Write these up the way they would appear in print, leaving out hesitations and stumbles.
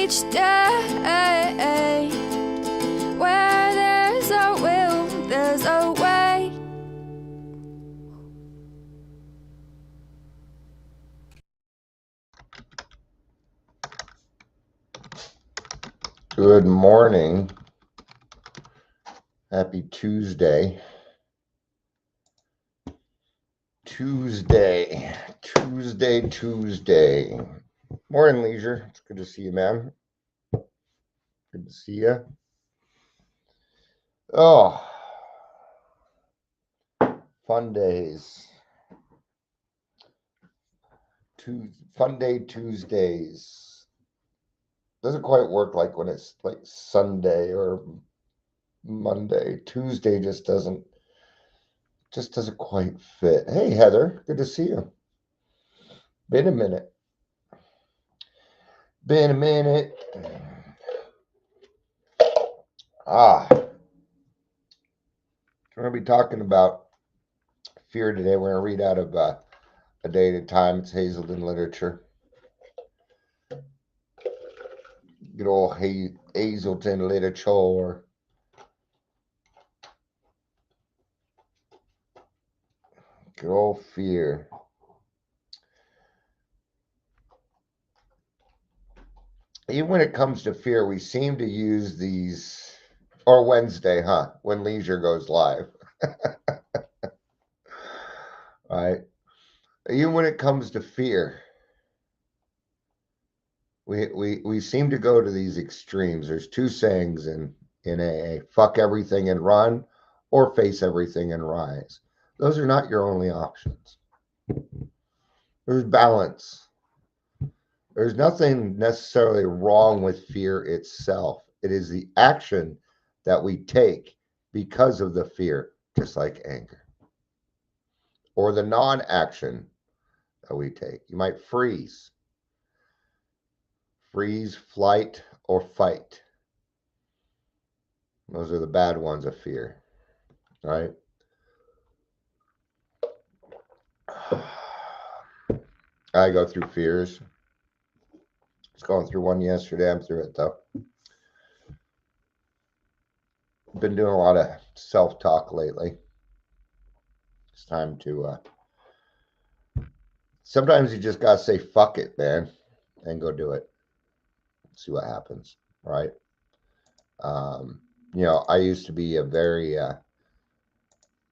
each day. Where there's a will, there's a way. Good morning. Happy Tuesday. Tuesday. Morning, Leisure. It's good to see you, man. Good to see you. Oh, fun days. Fun day Tuesdays. Doesn't quite work like when it's like Sunday or Monday. Tuesday just doesn't quite fit. Hey, Heather, good to see you. Been a minute. We're going to be talking about fear today. We're going to read out of A Day at a Time. It's Hazelden literature. Good old Hazelden literature. Good old fear. Even when it comes to fear, we seem to use these, or Wednesday, when Leisure goes live. All right. Even when it comes to fear, we seem to go to these extremes. There's two sayings in AA: fuck everything and run, or face everything and rise. Those are not your only options. There's balance. There's nothing necessarily wrong with fear itself. It is the action that we take because of the fear, just like anger, or the non-action that we take. You might freeze, flight, or fight. Those are the bad ones of fear, right? I go through fears. I was going through one yesterday. I'm through it though. Been doing a lot of self-talk lately. It's time to sometimes you just gotta say fuck it, man, and go do it. See what happens, right? I used to be a very I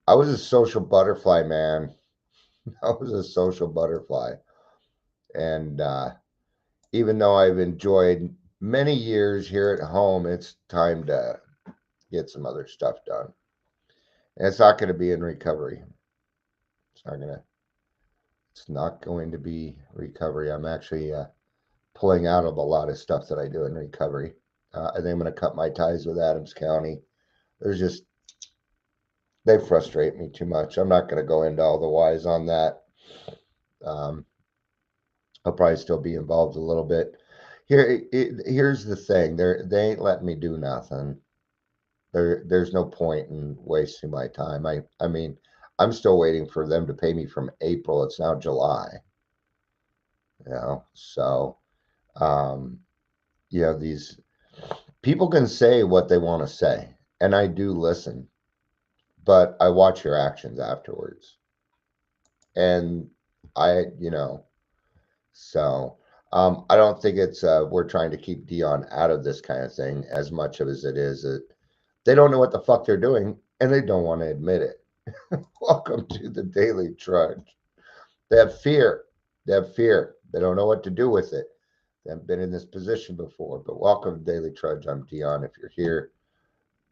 was a social butterfly, man. I was a social butterfly. And even though I've enjoyed many years here at home, it's time to get some other stuff done. And it's not going to be in recovery. It's not going to be recovery. I'm actually pulling out of a lot of stuff that I do in recovery. I think I'm going to cut my ties with Adams County. They frustrate me too much. I'm not going to go into all the whys on that. I'll probably still be involved a little bit. Here's the thing. They ain't letting me do nothing. There's no point in wasting my time. I mean, I'm still waiting for them to pay me from April. It's now July. So these people can say what they want to say, and I do listen, but I watch your actions afterwards. And I don't think it's we're trying to keep Dion out of this kind of thing as much as it is that they don't know what the fuck they're doing and they don't want to admit it. Welcome to the Daily Trudge. They have fear. They don't know what to do with it. They haven't been in this position before. But welcome to Daily Trudge. I'm Dion. If you're here,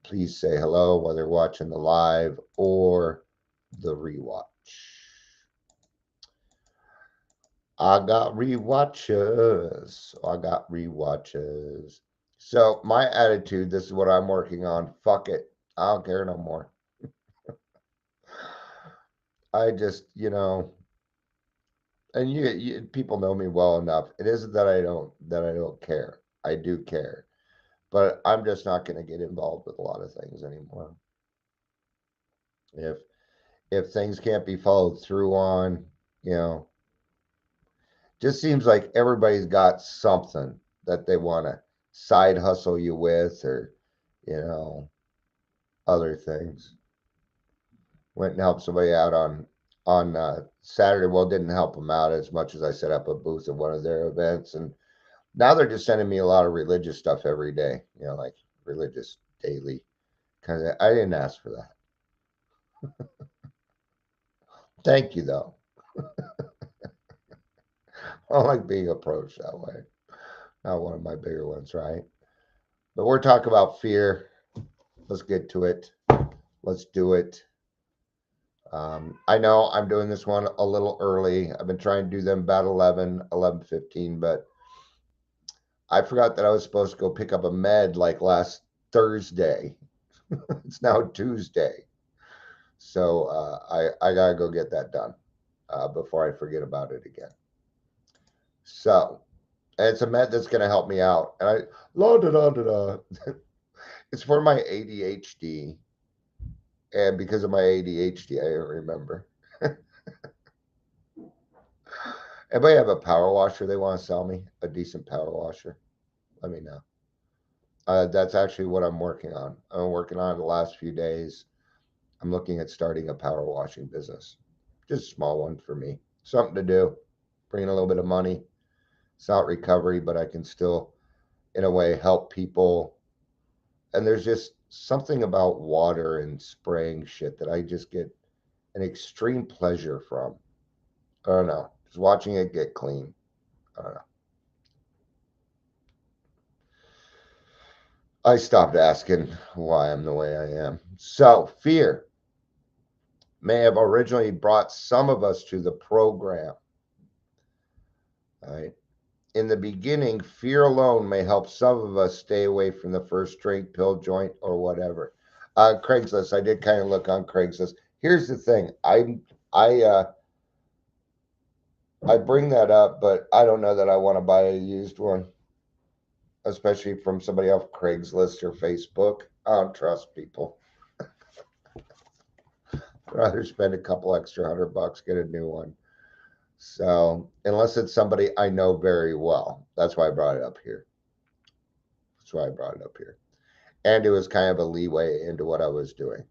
please say hello, whether you're watching the live or the rewatch. I got rewatches. So my attitude, this is what I'm working on. Fuck it. I don't care no more. I just, and you people know me well enough. It isn't that I don't care. I do care. But I'm just not going to get involved with a lot of things anymore. If things can't be followed through on, just seems like everybody's got something that they want to side hustle you with, or, you know, other things. Went and helped somebody out on Saturday. Well, didn't help them out as much as I set up a booth at one of their events, and now they're just sending me a lot of religious stuff every day. You know, like religious daily kind of. I didn't ask for that. Thank you, though. I don't like being approached that way. Not one of my bigger ones, right? But we're talking about fear. Let's get to it. Let's do it. I know I'm doing this one a little early. I've been trying to do them about 11:15, but I forgot that I was supposed to go pick up a med like last Thursday. It's now Tuesday. So I got to go get that done before I forget about it again. So, and it's a med that's going to help me out. And it's for my ADHD. And because of my ADHD, I don't remember. Anybody have a power washer they want to sell me? A decent power washer? Let me know. That's actually what I'm working on. I'm working on it the last few days. I'm looking at starting a power washing business. Just a small one for me. Something to do. Bring in a little bit of money. It's not recovery, but I can still, in a way, help people. And there's just something about water and spraying shit that I just get an extreme pleasure from. I don't know. Just watching it get clean. I don't know. I stopped asking why I'm the way I am. So, fear may have originally brought some of us to the program. All right. In the beginning, fear alone may help some of us stay away from the first drink, pill, joint, or whatever. Craigslist. I did kind of look on Craigslist. Here's the thing. I bring that up, but I don't know that I want to buy a used one, especially from somebody off Craigslist or Facebook. I don't trust people. I'd rather spend a couple extra $100, get a new one. So unless it's somebody I know very well, that's why I brought it up here. And it was kind of a leeway into what I was doing.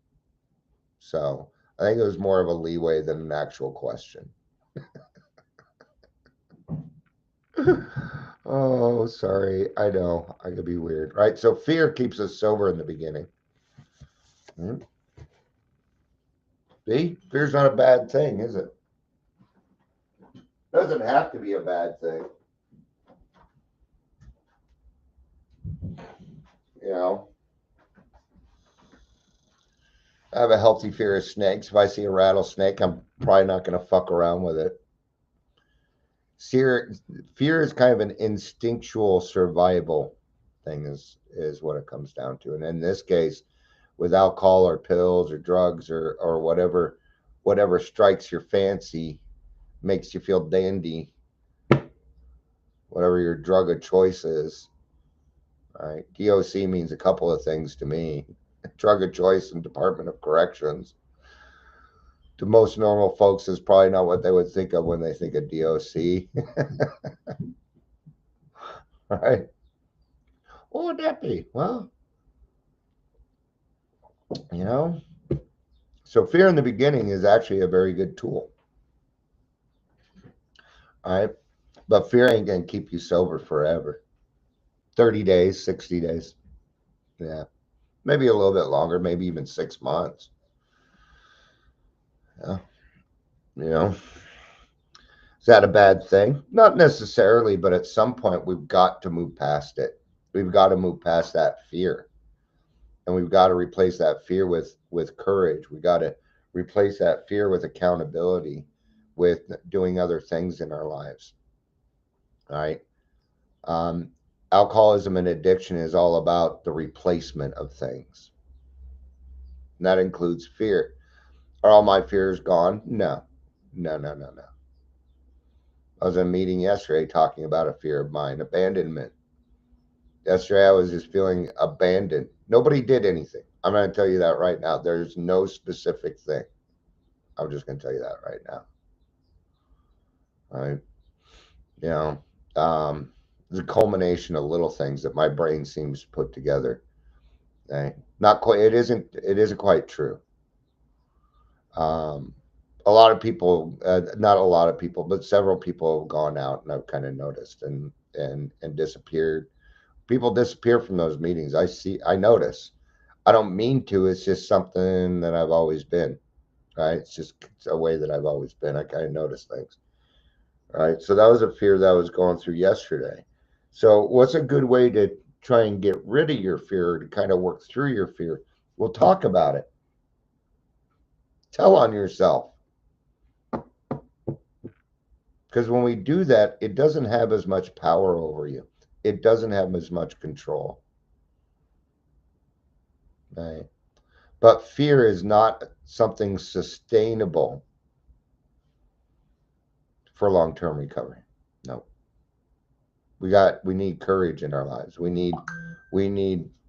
So I think it was more of a leeway than an actual question. Oh, sorry. I know. I could be weird, right? So fear keeps us sober in the beginning. See, fear's not a bad thing, is it? Doesn't have to be a bad thing. You know, I have a healthy fear of snakes. If I see a rattlesnake, I'm probably not going to fuck around with it. Fear is kind of an instinctual survival thing, is what it comes down to. And in this case, with alcohol or pills or drugs or whatever strikes your fancy, makes you feel dandy, whatever your drug of choice is. Right? DOC means a couple of things to me. Drug of choice and Department of Corrections. To most normal folks, is probably not what they would think of when they think of DOC. Right? What would that be? Well, you know, so fear in the beginning is actually a very good tool. All right. But fear ain't going to keep you sober forever. 30 days, 60 days. Yeah. Maybe a little bit longer, maybe even 6 months. Yeah. You know, is that a bad thing? Not necessarily, but at some point we've got to move past it. We've got to move past that fear. And we've got to replace that fear with courage. We got to replace that fear with accountability, with doing other things in our lives. All right. Alcoholism and addiction is all about the replacement of things. And that includes fear. Are all my fears gone? No. I was in a meeting yesterday talking about a fear of mine, abandonment. Yesterday I was just feeling abandoned. Nobody did anything. I'm going to tell you that right now. There's no specific thing. I'm just going to tell you that right now. Right? You know, It's a culmination of little things that my brain seems to put together. Okay? Not quite. It isn't quite true. Um, a lot of people, not a lot of people, but several people have gone out, and I've kind of noticed and disappeared. People disappear from those meetings. I notice. I don't mean to. It's just something that I've always been. Right? It's a way that I've always been. I kind of notice things. All right. So that was a fear that I was going through yesterday. So what's a good way to try and get rid of your fear, to kind of work through your fear? We'll talk about it. Tell on yourself. Because when we do that, it doesn't have as much power over you. It doesn't have as much control. Right? But fear is not something sustainable for long-term recovery. No. We need courage in our lives. We need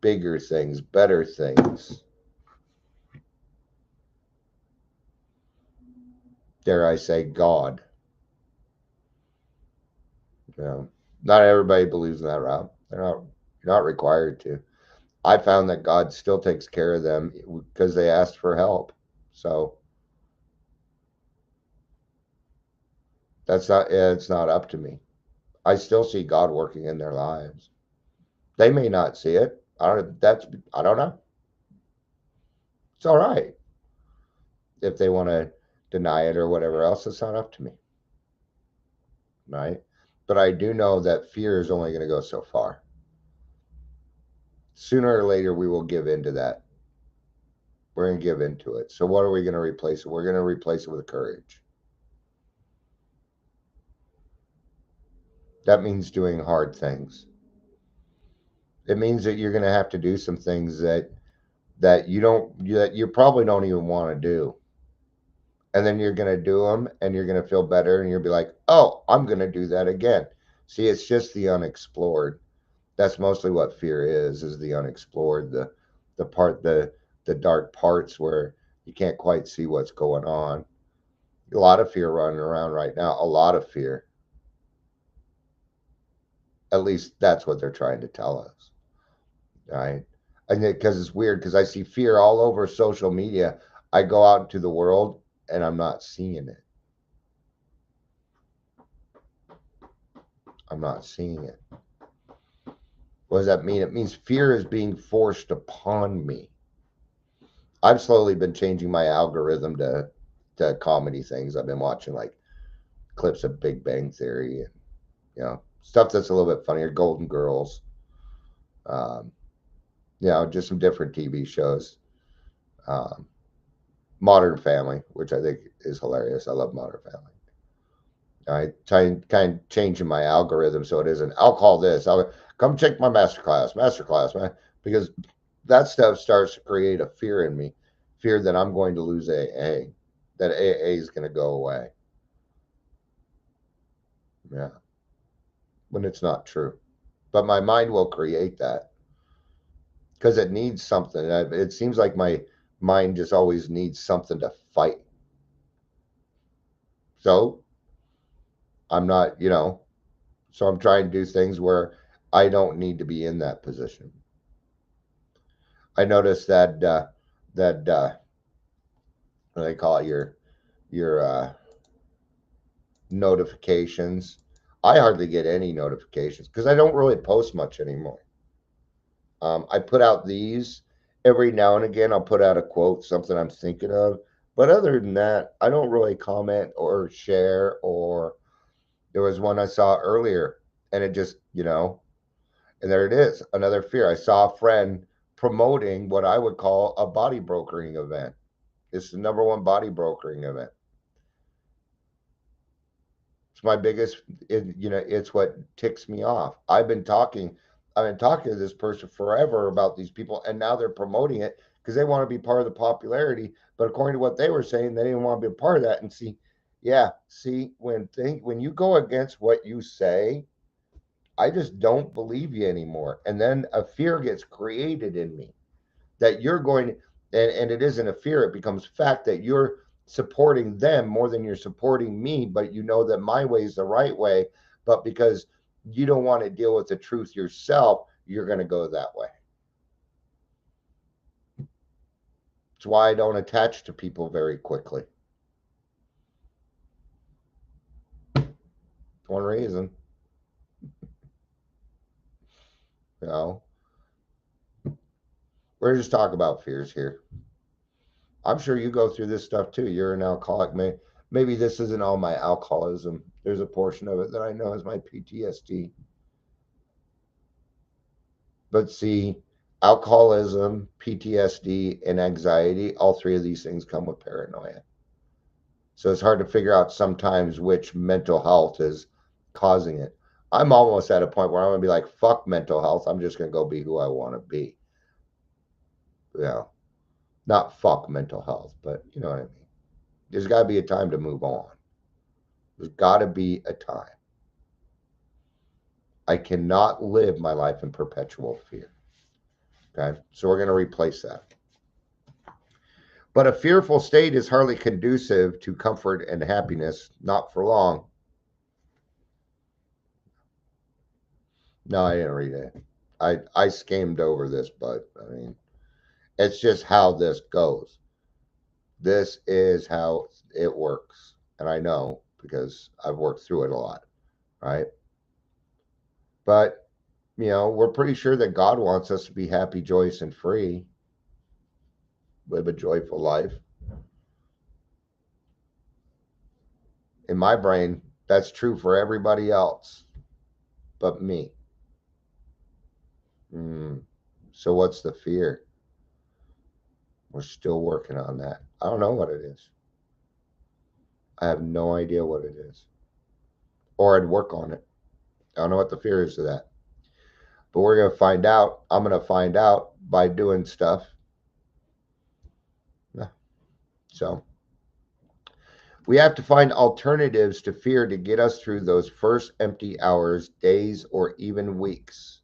bigger things, better things. Dare I say God. You know, not everybody believes in that route. You're not required to. I found that God still takes care of them because they asked for help. So it's not up to me. I still see God working in their lives. They may not see it. I don't know. It's all right. If they want to deny it or whatever else, it's not up to me. Right? But I do know that fear is only going to go so far. Sooner or later, we will give into that. We're going to give into it. So what are we going to replace it? We're going to replace it with courage. That means doing hard things. It means that you're going to have to do some things that you probably don't even want to do. And then you're going to do them and you're going to feel better and you'll be like, "Oh, I'm going to do that again." See, it's just the unexplored. That's mostly what fear is the unexplored, the dark parts where you can't quite see what's going on. A lot of fear running around right now, a lot of fear. At least that's what they're trying to tell us. Right? And because it's weird, because I see fear all over social media. I go out into the world and I'm not seeing it. I'm not seeing it. What does that mean? It means fear is being forced upon me. I've slowly been changing my algorithm to comedy things. I've been watching like clips of Big Bang Theory and stuff that's a little bit funnier. Golden Girls, just some different TV shows. Modern Family, which I think is hilarious. I love Modern Family. I kind of changing my algorithm so it isn't. I'll call this. I'll come check my masterclass, man, because that stuff starts to create a fear in me, fear that I'm going to lose AA, that AA is going to go away. Yeah, when it's not true, but my mind will create that because it needs something. It seems like my mind just always needs something to fight. So I'm not, so I'm trying to do things where I don't need to be in that position. I noticed that what do they call it, your notifications. I hardly get any notifications because I don't really post much anymore. I put out these every now and again. I'll put out a quote, something I'm thinking of. But other than that, I don't really comment or share. Or there was one I saw earlier and it just, and there it is, another fear. I saw a friend promoting what I would call a body brokering event. It's the #1 body brokering event. It's my biggest, it's what ticks me off. I've been talking to this person forever about these people, and now they're promoting it because they want to be part of the popularity. But according to what they were saying, they didn't want to be a part of that. And when you go against what you say, I just don't believe you anymore. And then a fear gets created in me that you're going to, and it isn't a fear, it becomes fact that you're supporting them more than you're supporting me, but you know that my way is the right way. But because you don't want to deal with the truth yourself, you're going to go that way. It's why I don't attach to people very quickly. One reason. You know, we're just talking about fears here. I'm sure you go through this stuff too. You're an alcoholic. Maybe this isn't all my alcoholism. There's a portion of it that I know is my PTSD. But see, alcoholism, PTSD, and anxiety, all three of these things come with paranoia. So it's hard to figure out sometimes which mental health is causing it. I'm almost at a point where I'm going to be like, fuck mental health. I'm just going to go be who I want to be. Yeah. Not fuck mental health, but you know what I mean. There's got to be a time to move on. There's got to be a time. I cannot live my life in perpetual fear. Okay. So we're going to replace that. But a fearful state is hardly conducive to comfort and happiness, not for long. No, I didn't read it. I skimmed over this, but I mean, it's just how this goes. This is how it works. And I know because I've worked through it a lot, right? But, you know, we're pretty sure that God wants us to be happy, joyous, and free, live a joyful life. In my brain, that's true for everybody else but me. So what's the fear? We're still working on that. I don't know what it is. I have no idea what it is. Or I'd work on it. I don't know what the fear is of that. But we're going to find out. I'm going to find out by doing stuff. So we have to find alternatives to fear to get us through those first empty hours, days, or even weeks.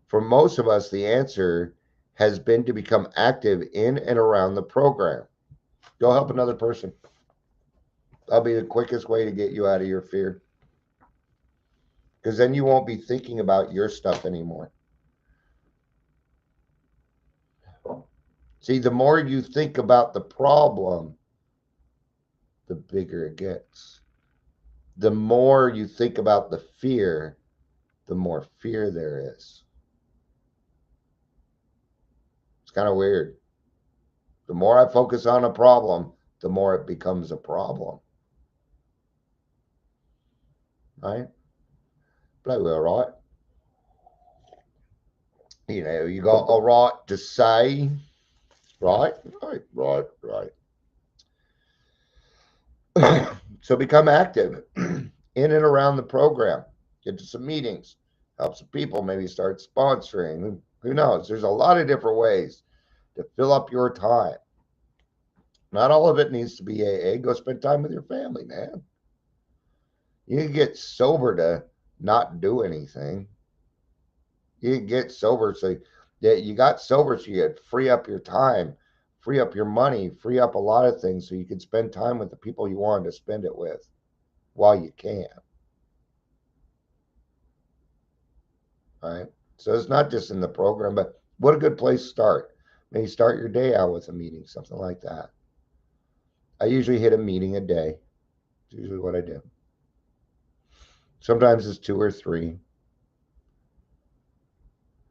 For most of us, the answer has been to become active in and around the program. Go help another person. That'll be the quickest way to get you out of your fear. Because then you won't be thinking about your stuff anymore. See, the more you think about the problem, the bigger it gets. The more you think about the fear, the more fear there is. It's kind of weird. The more I focus on a problem, the more it becomes a problem. Right? Bloody well, right? You know, you got a right to say, right? Right. So become active in and around the program. Get to some meetings, help some people, maybe start sponsoring. Who knows? There's a lot of different ways to fill up your time. Not all of it needs to be AA. Go spend time with your family, man. You can get sober to not do anything. You can get sober so that you got sober so you could free up your time, free up your money, free up a lot of things so you could spend time with the people you wanted to spend it with while you can. Right? So it's not just in the program, but what a good place to start. Maybe start your day out with a meeting, something like that. I usually hit a meeting a day. It's usually what I do. Sometimes it's 2 or 3.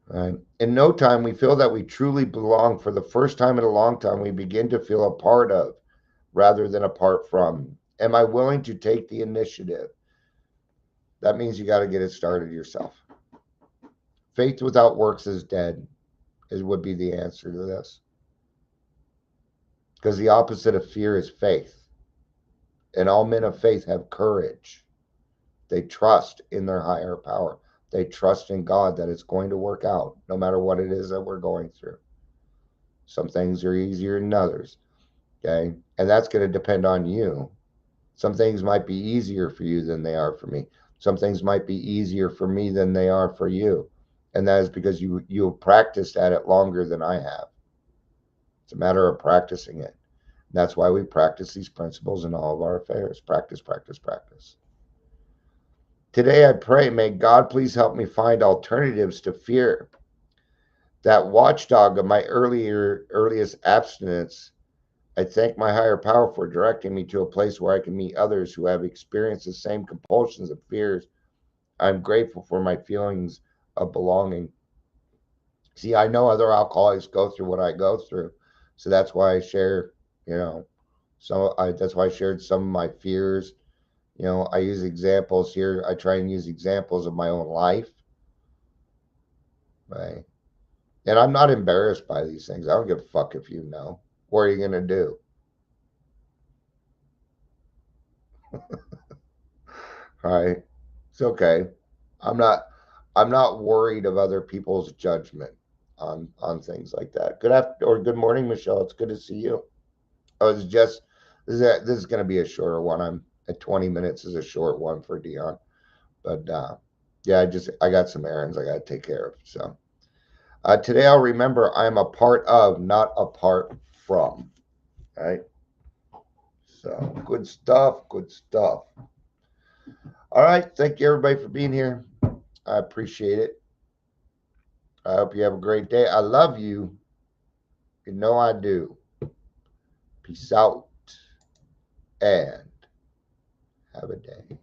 Right? In no time, we feel that we truly belong. For the first time in a long time, we begin to feel a part of rather than apart from. Am I willing to take the initiative? That means you got to get it started yourself. Faith without works is dead, would be the answer to this. Because the opposite of fear is faith. And all men of faith have courage. They trust in their higher power. They trust in God that it's going to work out no matter what it is that we're going through. Some things are easier than others. Okay. And that's going to depend on you. Some things might be easier for you than they are for me. Some things might be easier for me than they are for you. And that is because you have practiced at it longer than I have. It's a matter of practicing it. And that's why we practice these principles in all of our affairs. Practice, practice, practice. Today I pray, may God please help me find alternatives to fear. That watchdog of my earliest abstinence, I thank my higher power for directing me to a place where I can meet others who have experienced the same compulsions and fears. I'm grateful for my feelings of belonging. See, I know other alcoholics go through what I go through. So that's why I share, you know, that's why I shared some of my fears. I use examples here. I try and use examples of my own life. Right. And I'm not embarrassed by these things. I don't give a fuck if you know. What are you going to do? All right. It's okay. I'm not I'm not worried of other people's judgment on things like that. Good after or good morning, Michelle. It's good to see you. Oh, it's just this is going to be a shorter one. I'm at 20 minutes is a short one for Dion. But yeah, I got some errands I got to take care of. So today I'll remember I am a part of, not apart from. All right. So good stuff. Good stuff. All right. Thank you everybody for being here. I appreciate it. I hope you have a great day. I love you. You know I do. Peace out and have a day.